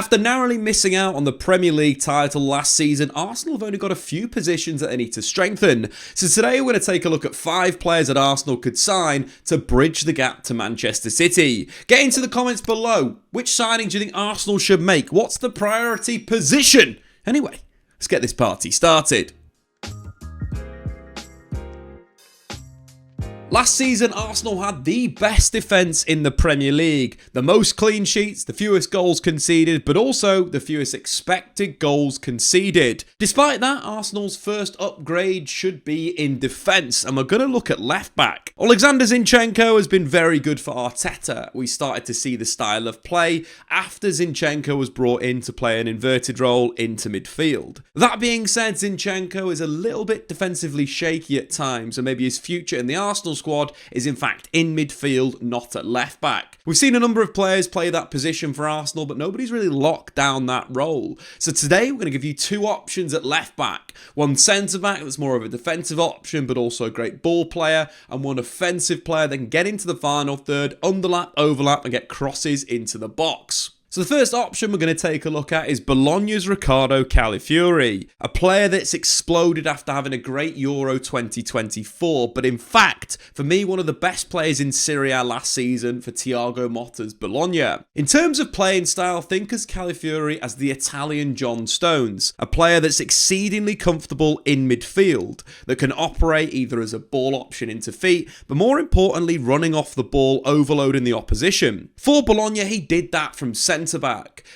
After narrowly missing out on the Premier League title last season, Arsenal have only got a few positions that they need to strengthen. So today we're going to take a look at 5 players that Arsenal could sign to bridge the gap to Manchester City. Get into the comments below. Which signing do you think Arsenal should make? What's the priority position? Anyway, let's get this party started. Last season, Arsenal had the best defence in the Premier League. The most clean sheets, the fewest goals conceded, but also the fewest expected goals conceded. Despite that, Arsenal's first upgrade should be in defence, and we're going to look at left-back. Alexander Zinchenko has been very good for Arteta. We started to see the style of play after Zinchenko was brought in to play an inverted role into midfield. That being said, Zinchenko is a little bit defensively shaky at times, and maybe his future in the Arsenal squad is in fact in midfield, not at left back. We've seen a number of players play that position for Arsenal, but nobody's really locked down that role. So today we're going to give you 2 options at left back. One centre back that's more of a defensive option, but also a great ball player, and one offensive player that can get into the final third, underlap, overlap, and get crosses into the box. So the first option we're going to take a look at is Bologna's Riccardo Calafiori, a player that's exploded after having a great Euro 2024, but in fact, for me, one of the best players in Serie A last season for Thiago Motta's Bologna. In terms of playing style, think of Calafiori as the Italian John Stones, a player that's exceedingly comfortable in midfield, that can operate either as a ball option into feet, but more importantly, running off the ball, overloading the opposition. For Bologna, he did that from centre-back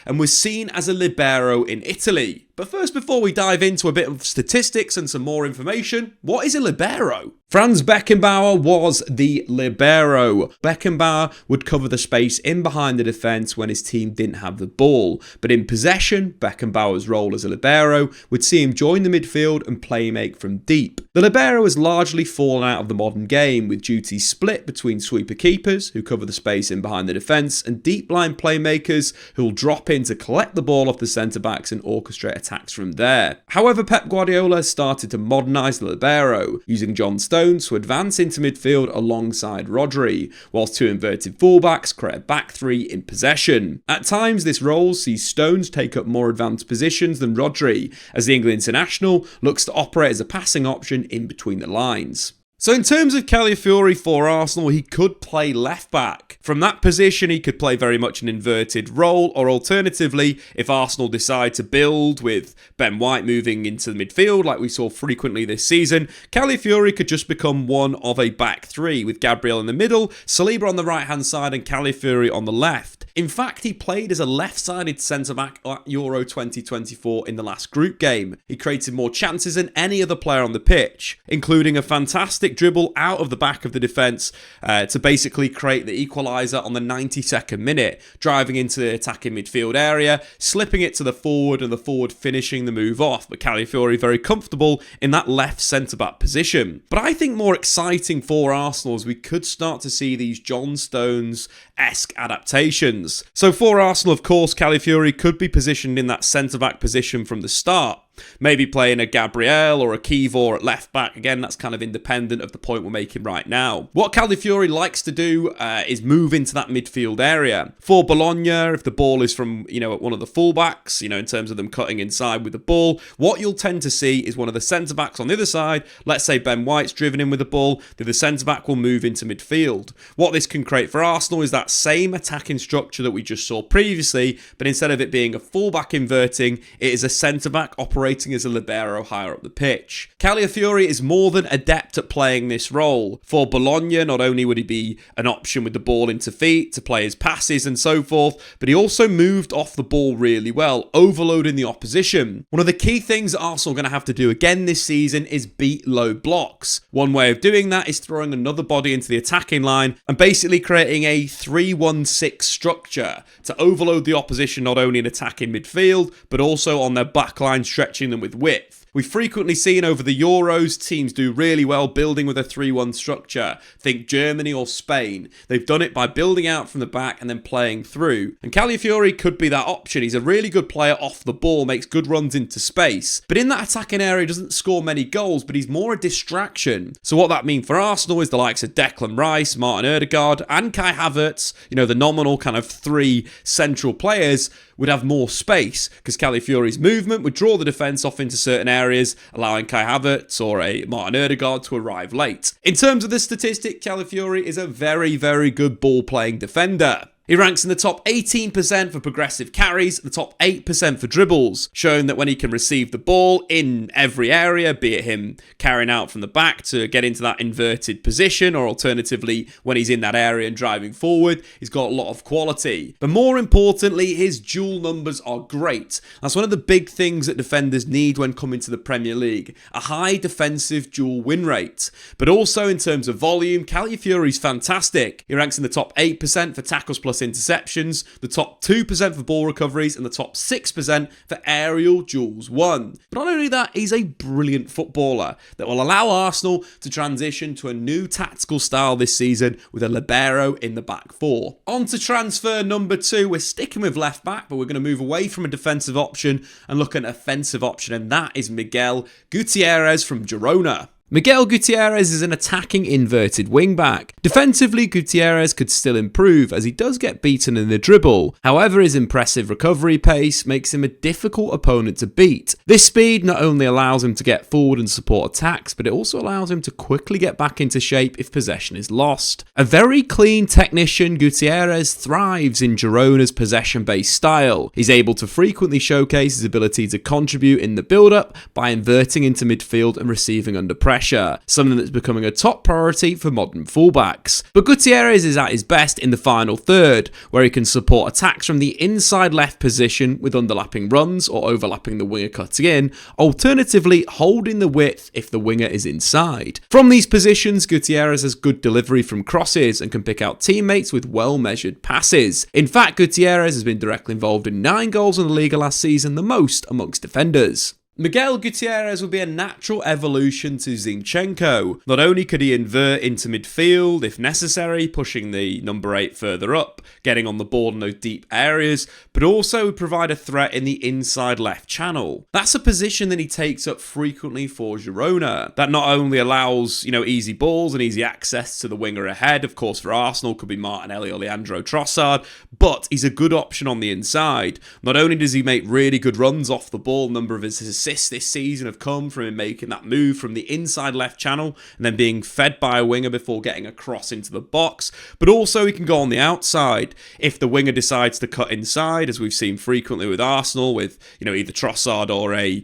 and was seen as a libero in Italy. But first, before we dive into a bit of statistics and some more information, what is a libero? Franz Beckenbauer was the libero. Beckenbauer would cover the space in behind the defence when his team didn't have the ball. But in possession, Beckenbauer's role as a libero would see him join the midfield and play make from deep. The libero has largely fallen out of the modern game, with duties split between sweeper keepers, who cover the space in behind the defence, and deep line playmakers, who will drop in to collect the ball off the centre-backs and orchestrate attacks from there. However, Pep Guardiola started to modernise the libero, using John Stones to advance into midfield alongside Rodri, whilst 2 inverted fullbacks create a back 3 in possession. At times, this role sees Stones take up more advanced positions than Rodri, as the England international looks to operate as a passing option in between the lines. So in terms of Calafiori for Arsenal, he could play left back. From that position, he could play very much an inverted role, or alternatively, if Arsenal decide to build with Ben White moving into the midfield like we saw frequently this season, Calafiori could just become one of a back 3 with Gabriel in the middle, Saliba on the right hand side and Calafiori on the left. In fact, he played as a left-sided centre-back at Euro 2024 in the last group game. He created more chances than any other player on the pitch, including a fantastic dribble out of the back of the defence to basically create the equaliser on the 92nd minute, driving into the attacking midfield area, slipping it to the forward and the forward finishing the move off, but Calafiori very comfortable in that left centre-back position. But I think more exciting for Arsenal is we could start to see these John Stones-esque adaptations. So for Arsenal, of course, Calafiori could be positioned in that centre-back position from the start. Maybe playing a Gabriel or a Kivor at left back. Again, that's kind of independent of the point we're making right now. What Calafiori likes to do is move into that midfield area. For Bologna, if the ball is from, at one of the fullbacks, in terms of them cutting inside with the ball, what you'll tend to see is one of the centre-backs on the other side, let's say Ben White's driven in with the ball, the centre-back will move into midfield. What this can create for Arsenal is that same attacking structure that we just saw previously, but instead of it being a fullback inverting, it is a centre-back operating as a libero higher up the pitch. Calafiori is more than adept at playing this role. For Bologna, not only would he be an option with the ball into feet to play his passes and so forth, but he also moved off the ball really well, overloading the opposition. One of the key things that Arsenal are going to have to do again this season is beat low blocks. One way of doing that is throwing another body into the attacking line and basically creating a 3-1-6 structure to overload the opposition not only in attacking midfield, but also on their back line, stretching them with width. We've frequently seen over the Euros teams do really well building with a 3-1 structure. Think Germany or Spain. They've done it by building out from the back and then playing through. And Calafiori could be that option. He's a really good player off the ball, makes good runs into space. But in that attacking area, he doesn't score many goals, but he's more a distraction. So what that means for Arsenal is the likes of Declan Rice, Martin Odegaard and Kai Havertz, the nominal kind of 3 central players, would have more space because Calafiori's movement would draw the defence off into certain areas, allowing Kai Havertz or a Martin Odegaard to arrive late. In terms of the statistic, Calafiori is a very, very good ball-playing defender. He ranks in the top 18% for progressive carries, the top 8% for dribbles, showing that when he can receive the ball in every area, be it him carrying out from the back to get into that inverted position, or alternatively, when he's in that area and driving forward, he's got a lot of quality. But more importantly, his duel numbers are great. That's one of the big things that defenders need when coming to the Premier League, a high defensive duel win rate. But also in terms of volume, Calafiori's fantastic. He ranks in the top 8% for tackles plus interceptions, the top 2% for ball recoveries, and the top 6% for aerial duels won. But not only that, he's a brilliant footballer that will allow Arsenal to transition to a new tactical style this season with a libero in the back 4. On to transfer number 2. We're sticking with left back, but we're going to move away from a defensive option and look at an offensive option, and that is Miguel Gutierrez from Girona. Miguel Gutierrez is an attacking inverted wing-back. Defensively, Gutierrez could still improve as he does get beaten in the dribble. However, his impressive recovery pace makes him a difficult opponent to beat. This speed not only allows him to get forward and support attacks, but it also allows him to quickly get back into shape if possession is lost. A very clean technician, Gutierrez thrives in Girona's possession-based style. He's able to frequently showcase his ability to contribute in the build-up by inverting into midfield and receiving under pressure. Something that's becoming a top priority for modern fullbacks. But Gutierrez is at his best in the final third, where he can support attacks from the inside left position with underlapping runs or overlapping the winger cutting in, alternatively holding the width if the winger is inside. From these positions, Gutierrez has good delivery from crosses and can pick out teammates with well-measured passes. In fact, Gutierrez has been directly involved in 9 goals in the Liga last season, the most amongst defenders. Miguel Gutierrez would be a natural evolution to Zinchenko. Not only could he invert into midfield if necessary, pushing the number 8 further up, getting on the ball in those deep areas, but also would provide a threat in the inside left channel. That's a position that he takes up frequently for Girona. That not only allows, easy balls and easy access to the winger ahead, of course for Arsenal could be Martinelli or Leandro Trossard, but he's a good option on the inside. Not only does he make really good runs off the ball, a number of his assists this season have come from him making that move from the inside left channel and then being fed by a winger before getting a cross into the box, but also he can go on the outside if the winger decides to cut inside, as we've seen frequently with Arsenal with either Trossard or a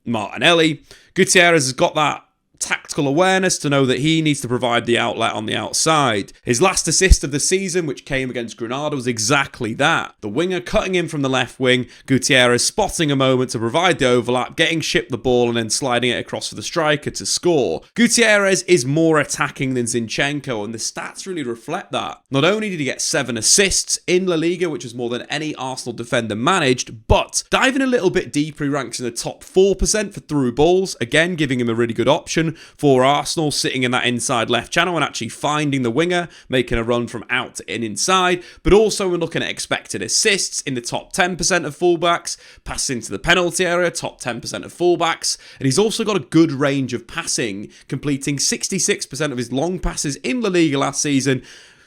Martinelli. Gutierrez has got that tactical awareness to know that he needs to provide the outlet on the outside. His last assist of the season, which came against Granada, was exactly that. The winger cutting in from the left wing, Gutierrez spotting a moment to provide the overlap, getting shipped the ball and then sliding it across for the striker to score. Gutierrez is more attacking than Zinchenko, and the stats really reflect that. Not only did he get 7 assists in La Liga, which was more than any Arsenal defender managed, but diving a little bit deeper, he ranks in the top 4% for through balls, again giving him a really good option for Arsenal, sitting in that inside left channel and actually finding the winger, making a run from out to in inside. But also we're looking at expected assists in the top 10% of fullbacks, passing to the penalty area, top 10% of fullbacks, and he's also got a good range of passing, completing 66% of his long passes in La Liga last season,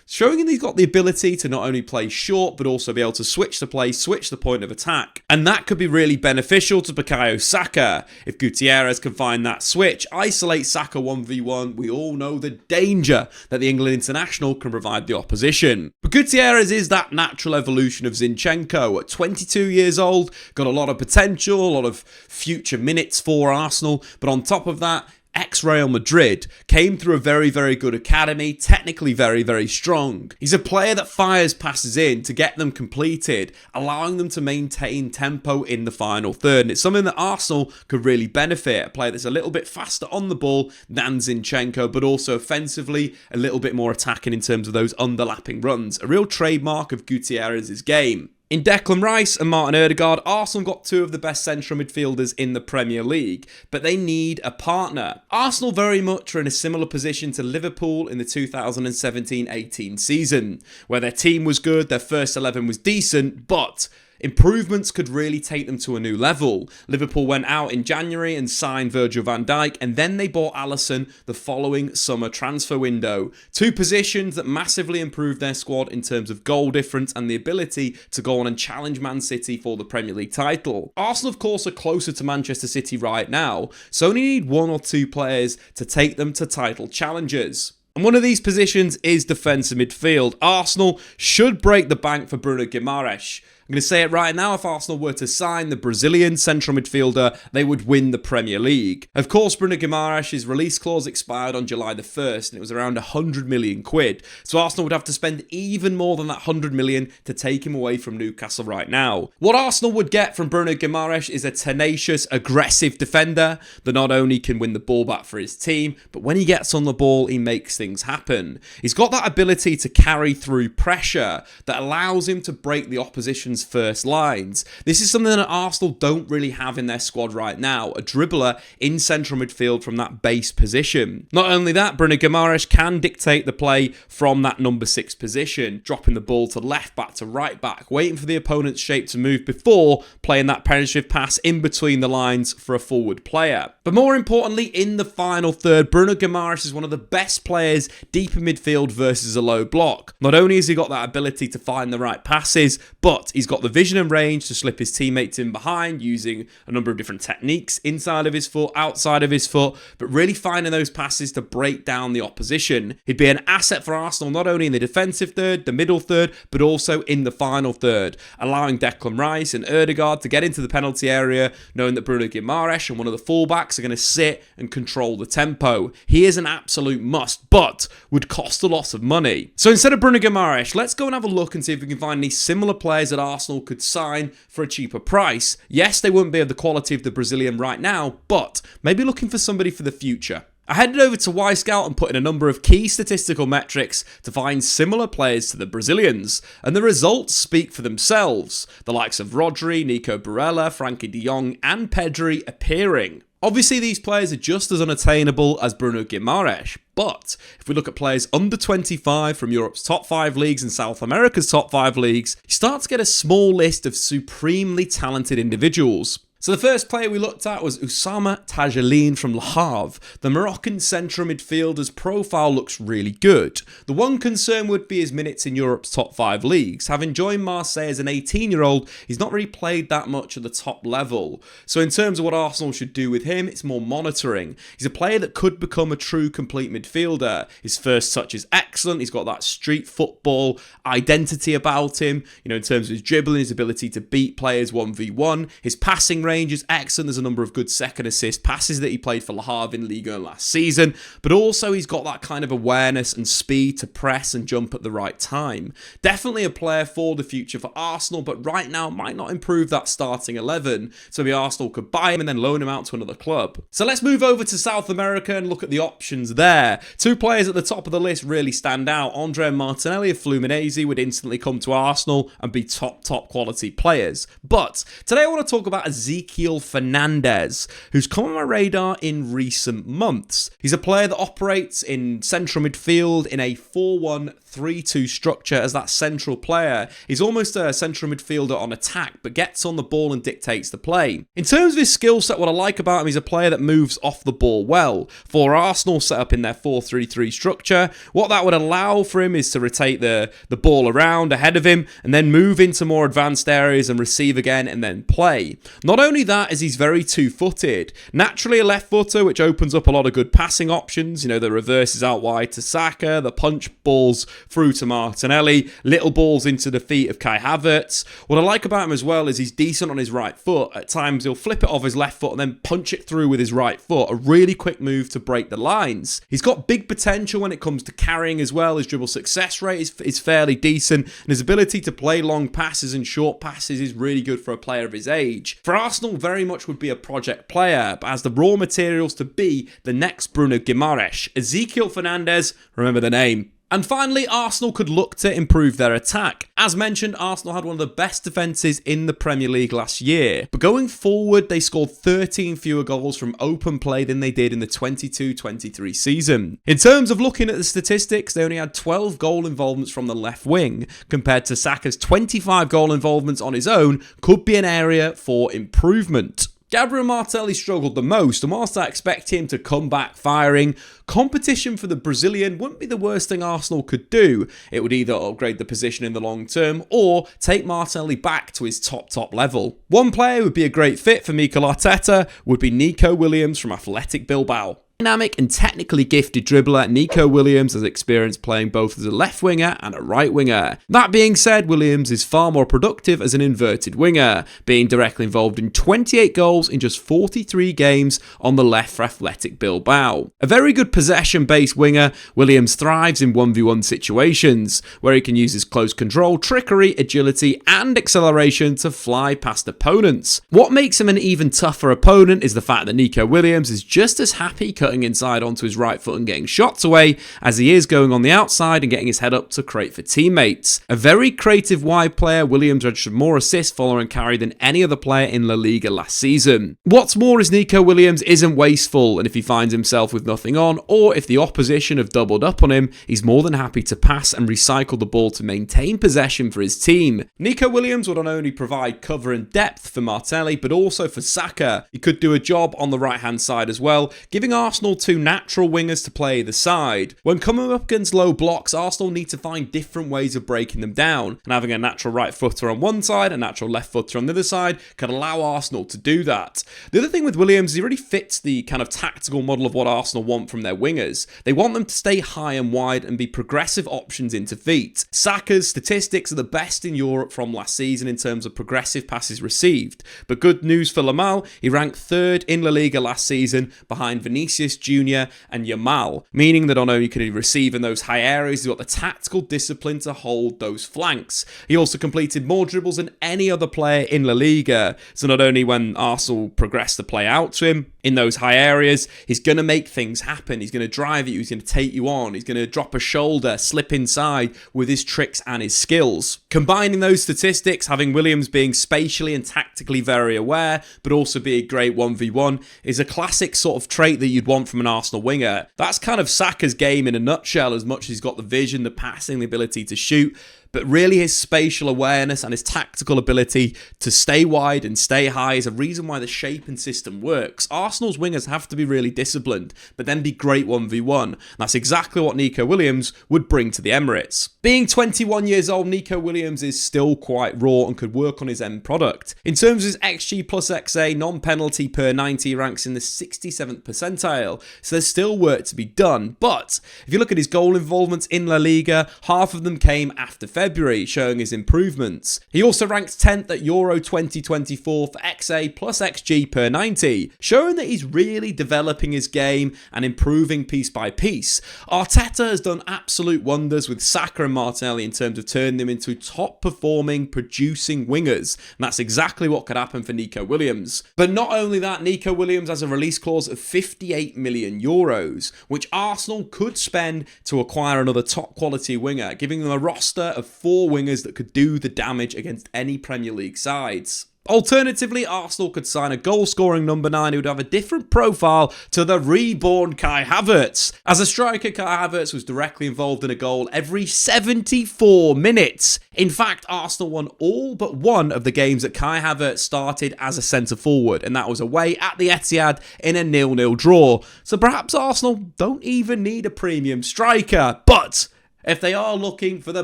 showing that he's got the ability to not only play short, but also be able to switch the play, switch the point of attack. And that could be really beneficial to Bukayo Saka. If Gutierrez can find that switch, isolate Saka 1v1, we all know the danger that the England international can provide the opposition. But Gutierrez is that natural evolution of Zinchenko. At 22 years old, got a lot of potential, a lot of future minutes for Arsenal, but on top of that, ex-Real Madrid, came through a very, very good academy, technically very, very strong. He's a player that fires passes in to get them completed, allowing them to maintain tempo in the final third. And it's something that Arsenal could really benefit. A player that's a little bit faster on the ball than Zinchenko, but also offensively a little bit more attacking in terms of those underlapping runs. A real trademark of Gutierrez's game. In Declan Rice and Martin Odegaard, Arsenal got two of the best central midfielders in the Premier League, but they need a partner. Arsenal very much are in a similar position to Liverpool in the 2017-18 season, where their team was good, their first 11 was decent, but improvements could really take them to a new level. Liverpool went out in January and signed Virgil van Dijk, and then they bought Alisson the following summer transfer window. Two positions that massively improved their squad in terms of goal difference and the ability to go on and challenge Man City for the Premier League title. Arsenal, of course, are closer to Manchester City right now, so only need one or two players to take them to title challenges. And one of these positions is defensive midfield. Arsenal should break the bank for Bruno Guimaraes. I'm going to say it right now, if Arsenal were to sign the Brazilian central midfielder, they would win the Premier League. Of course, Bruno Guimaraes' release clause expired on July the 1st, and it was around 100 million quid. So Arsenal would have to spend even more than that 100 million to take him away from Newcastle right now. What Arsenal would get from Bruno Guimaraes is a tenacious, aggressive defender that not only can win the ball back for his team, but when he gets on the ball, he makes things happen. He's got that ability to carry through pressure that allows him to break the opposition's first lines. This is something that Arsenal don't really have in their squad right now, a dribbler in central midfield from that base position. Not only that, Bruno Guimaraes can dictate the play from that number 6 position, dropping the ball to left back to right back, waiting for the opponent's shape to move before playing that penetrative pass in between the lines for a forward player. But more importantly, in the final third, Bruno Guimaraes is one of the best players deep in midfield versus a low block. Not only has he got that ability to find the right passes, but he's got the vision and range to slip his teammates in behind using a number of different techniques inside of his foot, outside of his foot, but really finding those passes to break down the opposition. He'd be an asset for Arsenal not only in the defensive third, the middle third, but also in the final third, allowing Declan Rice and Odegaard to get into the penalty area, knowing that Bruno Guimaraes and one of the fullbacks are going to sit and control the tempo. He is an absolute must, but would cost a lot of money. So instead of Bruno Guimaraes, let's go and have a look and see if we can find any similar players that Arsenal could sign for a cheaper price. Yes, they wouldn't be of the quality of the Brazilian right now, but maybe looking for somebody for the future. I headed over to Wyscout and put in a number of key statistical metrics to find similar players to the Brazilians, and the results speak for themselves. The likes of Rodri, Nico Barella, Frankie de Jong and Pedri appearing. Obviously, these players are just as unattainable as Bruno Guimaraes, but if we look at players under 25 from Europe's top 5 leagues and South America's top 5 leagues, you start to get a small list of supremely talented individuals. So the first player we looked at was Oussama Tajeline from Le Havre. The Moroccan central midfielder's profile looks really good. The one concern would be his minutes in Europe's top 5 leagues. Having joined Marseille as an 18-year-old, he's not really played that much at the top level. So in terms of what Arsenal should do with him, it's more monitoring. He's a player that could become a true complete midfielder. His first touch is excellent. He's got that street football identity about him, in terms of his dribbling, his ability to beat players 1v1. His passing range is excellent. There's a number of good second assist passes that he played for Le Havre in Ligue 1 last season, but also he's got that kind of awareness and speed to press and jump at the right time. Definitely a player for the future for Arsenal, but right now might not improve that starting 11, so maybe Arsenal could buy him and then loan him out to another club. So let's move over to South America and look at the options there. Two players at the top of the list really stand out. Andre and Martinelli of Fluminense would instantly come to Arsenal and be top quality players. But today I want to talk about Mikel Fernandes, who's come on my radar in recent months. He's a player that operates in central midfield in a 4-1-3-2 structure as that central player. He's almost a central midfielder on attack, but gets on the ball and dictates the play. In terms of his skill set, what I like about him, he's a player that moves off the ball well. For Arsenal set up in their 4-3-3 structure, what that would allow for him is to rotate the ball around ahead of him and then move into more advanced areas and receive again and then play. Not only that, is he's very two-footed. Naturally a left footer, which opens up a lot of good passing options. The reverses out wide to Saka, the punch balls through to Martinelli, little balls into the feet of Kai Havertz. What I like about him as well is he's decent on his right foot. At times he'll flip it off his left foot and then punch it through with his right foot. A really quick move to break the lines. He's got big potential when it comes to carrying as well. His dribble success rate is fairly decent, and his ability to play long passes and short passes is really good for a player of his age. For Arsenal, very much would be a project player, but has the raw materials to be the next Bruno Guimaraes. Mikel Fernandes, remember the name. And finally, Arsenal could look to improve their attack. As mentioned, Arsenal had one of the best defences in the Premier League last year, but going forward, they scored 13 fewer goals from open play than they did in the 22-23 season. In terms of looking at the statistics, they only had 12 goal involvements from the left wing, compared to Saka's 25 goal involvements on his own. Could be an area for improvement. Gabriel Martinelli struggled the most, and whilst I expect him to come back firing, competition for the Brazilian wouldn't be the worst thing Arsenal could do. It would either upgrade the position in the long term or take Martinelli back to his top level. One player who would be a great fit for Mikel Arteta would be Nico Williams from Athletic Bilbao. Dynamic and technically gifted dribbler, Nico Williams has experience playing both as a left winger and a right winger. That being said, Williams is far more productive as an inverted winger, being directly involved in 28 goals in just 43 games on the left for Athletic Bilbao. A very good possession-based winger, Williams thrives in 1v1 situations, where he can use his close control, trickery, agility and acceleration to fly past opponents. What makes him an even tougher opponent is the fact that Nico Williams is just as happy cutting inside onto his right foot and getting shots away as he is going on the outside and getting his head up to create for teammates. A very creative wide player, Williams registered more assists, follow and carry than any other player in La Liga last season. What's more is Nico Williams isn't wasteful, and if he finds himself with nothing on, or if the opposition have doubled up on him, he's more than happy to pass and recycle the ball to maintain possession for his team. Nico Williams would not only provide cover and depth for Martinelli, but also for Saka. He could do a job on the right hand side as well, giving Arsenal two natural wingers to play either side. When coming up against low blocks, Arsenal need to find different ways of breaking them down, and having a natural right footer on one side, a natural left footer on the other side, can allow Arsenal to do that. The other thing with Williams is he really fits the kind of tactical model of what Arsenal want from their wingers. They want them to stay high and wide and be progressive options into feet. Saka's statistics are the best in Europe from last season in terms of progressive passes received, but good news for Lamal, he ranked 3rd in La Liga last season behind Vinicius Jr. and Yamal, meaning that not only can he receive in those high areas, he's got the tactical discipline to hold those flanks. He also completed more dribbles than any other player in La Liga, so not only when Arsenal progress the play out to him in those high areas, he's going to make things happen. He's going to drive at you, he's going to take you on, he's going to drop a shoulder, slip inside with his tricks and his skills. Combining those statistics, having Williams being spatially and tactically very aware, but also be a great 1v1, is a classic sort of trait that you'd want from an Arsenal winger. That's kind of Saka's game in a nutshell, as much as he's got the vision, the passing, the ability to shoot, but really his spatial awareness and his tactical ability to stay wide and stay high is a reason why the shape and system works. Arsenal's wingers have to be really disciplined, but then be great 1v1. That's exactly what Nico Williams would bring to the Emirates. Being 21 years old, Nico Williams is still quite raw and could work on his end product. In terms of his XG plus XA, non-penalty per 90 ranks in the 67th percentile, so there's still work to be done. But if you look at his goal involvements in La Liga, half of them came after February, showing his improvements. He also ranks 10th at Euro 2024 for XA plus XG per 90, showing that he's really developing his game and improving piece by piece. Arteta has done absolute wonders with Saka and Martinelli in terms of turning them into top performing, producing wingers, and that's exactly what could happen for Nico Williams. But not only that, Nico Williams has a release clause of 58 million euros, which Arsenal could spend to acquire another top quality winger, giving them a roster of 4 wingers that could do the damage against any Premier League sides. Alternatively, Arsenal could sign a goal-scoring number 9 who would have a different profile to the reborn Kai Havertz. As a striker, Kai Havertz was directly involved in a goal every 74 minutes. In fact, Arsenal won all but one of the games that Kai Havertz started as a centre-forward, and that was away at the Etihad in a 0-0 draw. So perhaps Arsenal don't even need a premium striker, but if they are looking for the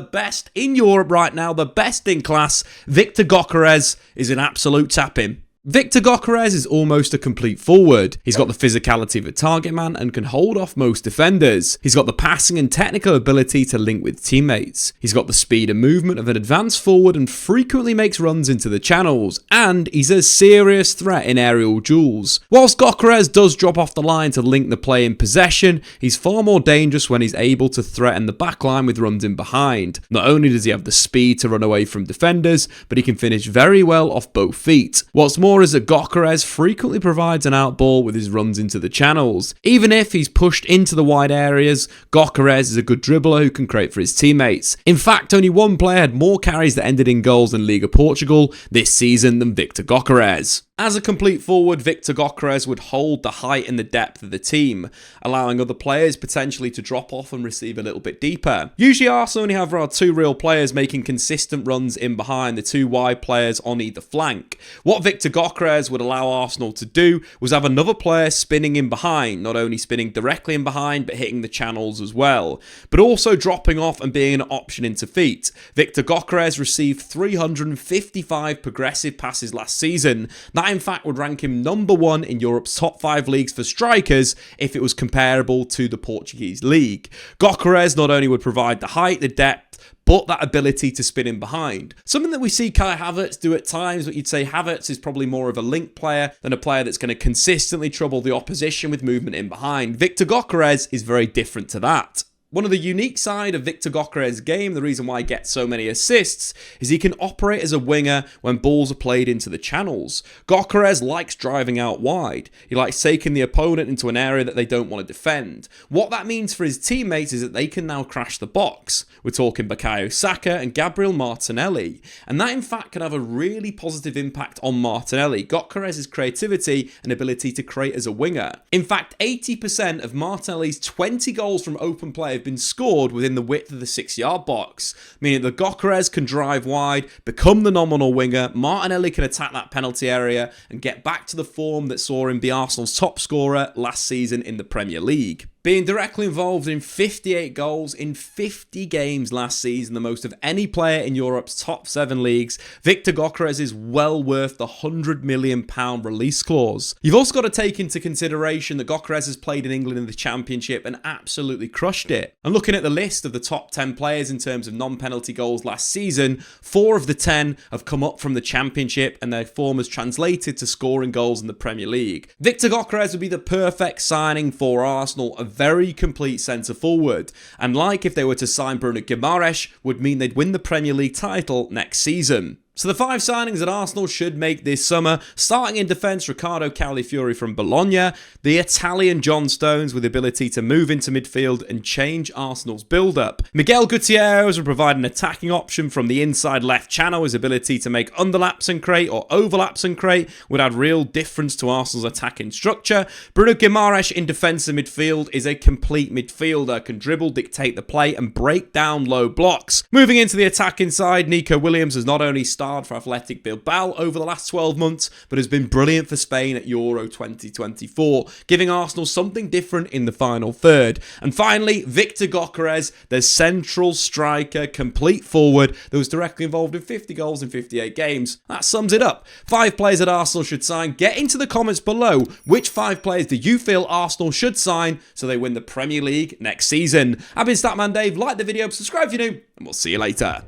best in Europe right now, the best in class, Victor Gyökeres is an absolute tap-in. Victor Gyökeres is almost a complete forward. He's got the physicality of a target man and can hold off most defenders. He's got the passing and technical ability to link with teammates. He's got the speed and movement of an advanced forward and frequently makes runs into the channels. And he's a serious threat in aerial duels. Whilst Gyökeres does drop off the line to link the play in possession, he's far more dangerous when he's able to threaten the backline with runs in behind. Not only does he have the speed to run away from defenders, but he can finish very well off both feet. What's more more is that Gyökeres frequently provides an outball with his runs into the channels. Even if he's pushed into the wide areas, Gyökeres is a good dribbler who can create for his teammates. In fact, only one player had more carries that ended in goals in Liga Portugal this season than Victor Gyökeres. As a complete forward, Victor Gyökeres would hold the height and the depth of the team, allowing other players potentially to drop off and receive a little bit deeper. Usually Arsenal only have around 2 real players making consistent runs in behind the 2 wide players on either flank. What Victor Gyökeres would allow Arsenal to do was have another player spinning in behind, not only spinning directly in behind but hitting the channels as well, but also dropping off and being an option into feet. Victor Gyökeres received 355 progressive passes last season. That in fact would rank him number 1 in Europe's top 5 leagues for strikers if it was comparable to the Portuguese league. Gyökeres not only would provide the height, the depth, but that ability to spin in behind. Something that we see Kai Havertz do at times, but you'd say Havertz is probably more of a link player than a player that's going to consistently trouble the opposition with movement in behind. Victor Gyökeres is very different to that. One of the unique side of Victor Gyökeres' game, the reason why he gets so many assists, is he can operate as a winger when balls are played into the channels. Gyökeres likes driving out wide. He likes taking the opponent into an area that they don't want to defend. What that means for his teammates is that they can now crash the box. We're talking Bukayo Saka and Gabriel Martinelli. And that in fact can have a really positive impact on Martinelli, Gyökeres' creativity and ability to create as a winger. In fact, 80% of Martinelli's 20 goals from open play have been scored within the width of the 6-yard box, meaning that Gyökeres can drive wide, become the nominal winger, Martinelli can attack that penalty area and get back to the form that saw him be Arsenal's top scorer last season in the Premier League. Being directly involved in 58 goals in 50 games last season, the most of any player in Europe's top 7 leagues, Victor Gyökeres is well worth the £100 million release clause. You've also got to take into consideration that Gyökeres has played in England in the Championship and absolutely crushed it. And looking at the list of the top 10 players in terms of non-penalty goals last season, 4 of the 10 have come up from the Championship and their form has translated to scoring goals in the Premier League. Victor Gyökeres would be the perfect signing for Arsenal, a very complete centre forward, and like if they were to sign Bruno Guimaraes, would mean they'd win the Premier League title next season. So the 5 signings that Arsenal should make this summer, starting in defence, Riccardo Calafiori from Bologna, the Italian John Stones with the ability to move into midfield and change Arsenal's build-up. Miguel Gutierrez will provide an attacking option from the inside left channel. His ability to make underlaps and create or overlaps and create would add real difference to Arsenal's attacking structure. Bruno Guimaraes in defence and midfield is a complete midfielder, can dribble, dictate the play and break down low blocks. Moving into the attacking side, Nico Williams has not only started for Athletic Bilbao over the last 12 months, but has been brilliant for Spain at Euro 2024, giving Arsenal something different in the final third. And finally, Victor Gyökeres, the central striker, complete forward that was directly involved in 50 goals in 58 games. That sums it up. 5 players that Arsenal should sign. Get into the comments below which 5 players do you feel Arsenal should sign so they win the Premier League next season. I've been Statman Dave. Like the video, subscribe if you're new, and we'll see you later.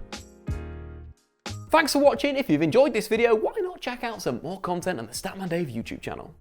Thanks for watching. If you've enjoyed this video, why not check out some more content on the Statman Dave YouTube channel.